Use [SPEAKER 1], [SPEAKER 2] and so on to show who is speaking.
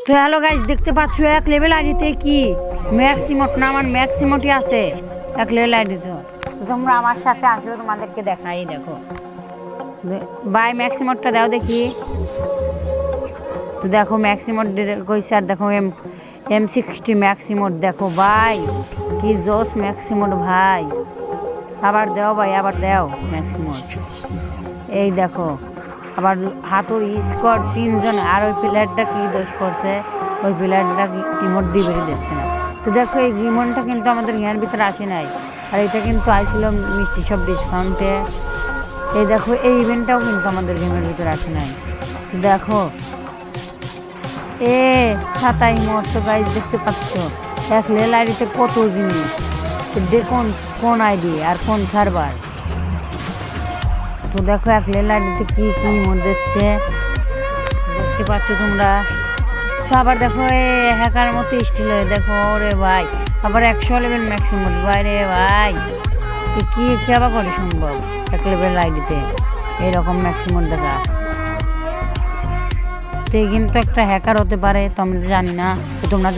[SPEAKER 1] তো hello guys, দেখতে পাচ্ছ এক লেভেল আইডিতে কি ম্যাক্সিমট না, আমার ম্যাক্সিমটই আছে এক লেভেল আইডিতে। তো তোমরা আমার সাথে আসো, তোমাদেরকে দেখাই। দেখো বাই ম্যাক্সিমটটা দাও দেখি। তো দেখো ম্যাক্সিমট কইছে, আর দেখো M60 ম্যাক্সিমট। দেখো ভাই কি জোস ম্যাক্সিমট ভাই, আবার দাও ভাই, আবার দাও ম্যাক্সিমট। এই দেখো আবার হাতুর স্কোর 3 জন, আর ওই প্লেয়ারটা কি দোষ করছে, ওই প্লেয়ারটা ইমোট দিবে দিচ্ছে না। তো দেখো এই ইমোটটা কিন্তু আমাদের গেমের ভিতরে আসে নাই, আর এটা কিন্তু আইছিল মিষ্টি সব ডিসকাউন্টে। এই দেখো এই ইভেন্টটাও কিন্তু আমাদের গেমের ভিতরে আসে নাই। তো দেখো ছাতা ইমোট। তো গাইজ দেখতে পাচ্ছ এক লেভেল আইডিতে কত জিনিস, দেখুন কোন আইডি আর কোন সার্ভার। তো দেখো এক লেভেল আইডিতে কি কি ইমোট দিচ্ছে দেখতে পাচ্ছ তোমরা। তো আবার দেখো হ্যাকার মতো স্টিল হয়ে দেখো রে ভাই, আবার 100 লেভেল ম্যাক্সিমাম ভাই রে ভাই, কি কেবা করে সম্ভব এক লেভেল আইডিতে এইরকম ম্যাক্সিমাম দেখা। তো কিন্তু একটা হ্যাকার হতে পারে, তো আমরা জানি না। তো তোমরা